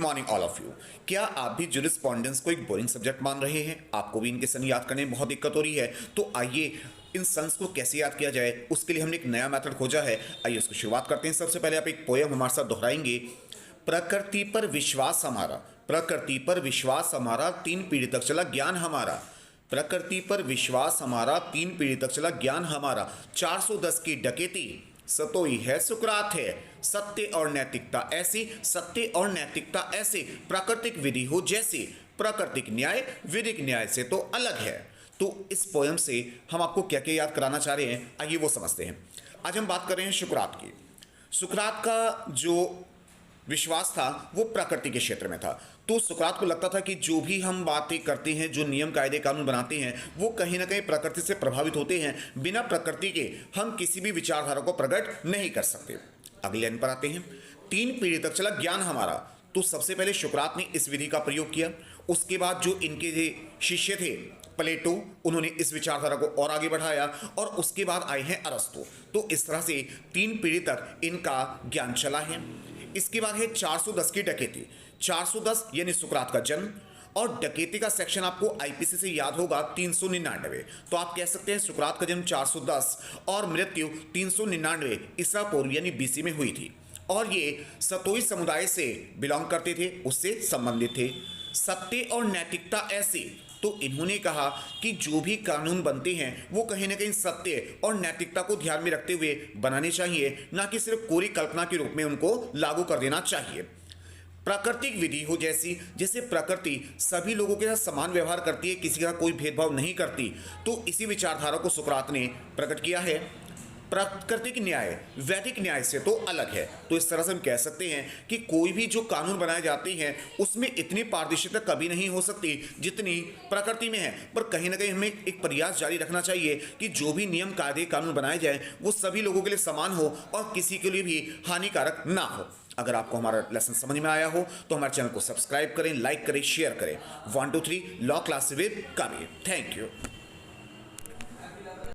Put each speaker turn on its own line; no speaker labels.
Morning all of you. क्या आप भी जूरिस्प्रूडेंस को एक बोरिंग सब्जेक्ट मान रहे हैं? आपको भी इनके सन याद करने में बहुत दिक्कत हो रही है? तो आइए इन सन्स को कैसे याद किया जाए, उसके लिए हमने एक नया मेथड खोजा है। आइए उसको शुरुआत करते हैं। सबसे पहले आप एक पोयम हमारे साथ दोहराएंगे। प्रकृति पर विश्वास हमारा, प्रकृति पर विश्वास हमारा, 3 पीढ़ी तक चला ज्ञान हमारा। प्रकृति पर विश्वास हमारा, 3 पीढ़ी तक चला ज्ञान हमारा। 410 की डकैती सतोई है सुकरात है। सत्य और नैतिकता ऐसी, सत्य और नैतिकता ऐसे, प्राकृतिक विधि हो जैसे, प्राकृतिक न्याय विधिक न्याय से तो अलग है। तो इस पोयम से हम आपको क्या क्या याद कराना चाह रहे हैं, आइए वो समझते हैं। आज हम बात कर रहे हैं सुकरात की। सुकरात का जो विश्वास था वो प्रकृति के क्षेत्र में था। तो सुकरात को लगता था कि जो भी हम बातें करते हैं, जो नियम कायदे कानून बनाते हैं, वो कहीं ना कहीं प्रकृति से प्रभावित होते हैं। बिना प्रकृति के हम किसी भी विचारधारा को प्रकट नहीं कर सकते। अगले लाइन पर आते हैं। 3 पीढ़ी तक चला ज्ञान हमारा। तो सबसे पहले सुकरात ने इस विधि का प्रयोग किया। उसके बाद जो इनके शिष्य थे प्लेटो, उन्होंने इस विचारधारा को और आगे बढ़ाया, और उसके बाद आए हैं अरस्तु। तो इस तरह से 3 पीढ़ी तक इनका ज्ञान चला है। इसके बाद है 410 की डकैती। 410 यानी सुकरात का जन्म, और डकैती का सेक्शन आपको आईपीसी से याद होगा 399। तो आप कह सकते हैं सुकरात का जन्म 410 और मृत्यु 399 ईसा पूर्व यानी बीसी में हुई थी। और ये सतोई समुदाय से बिलोंग करते थे, उससे संबंधित थे। सत्य और नैतिकता ऐसी, तो इन्होंने कहा कि जो भी कानून बनते हैं वो कहीं ना कहीं सत्य और नैतिकता को ध्यान में रखते हुए बनाने चाहिए, ना कि सिर्फ कोरी कल्पना के रूप में उनको लागू कर देना चाहिए। प्राकृतिक विधि हो जैसी, जैसे प्रकृति सभी लोगों के साथ समान व्यवहार करती है, किसी का कोई भेदभाव नहीं करती। तो इसी विचारधारा को सुकरात ने प्रकट किया है। प्राकृतिक न्याय वैदिक न्याय से तो अलग है। तो इस तरह से हम कह सकते हैं कि कोई भी जो कानून बनाए जाते हैं उसमें इतनी पारदर्शिता कभी नहीं हो सकती जितनी प्रकृति में है। पर कहीं ना कहीं हमें एक प्रयास जारी रखना चाहिए कि जो भी नियम कायदे कानून बनाए जाए वो सभी लोगों के लिए समान हो और किसी के लिए भी हानिकारक ना हो। अगर आपको हमारा लेसन समझ में आया हो तो हमारे चैनल को सब्सक्राइब करें, लाइक करें, शेयर करें। 1 2 3 law class with Kabir. Thank you.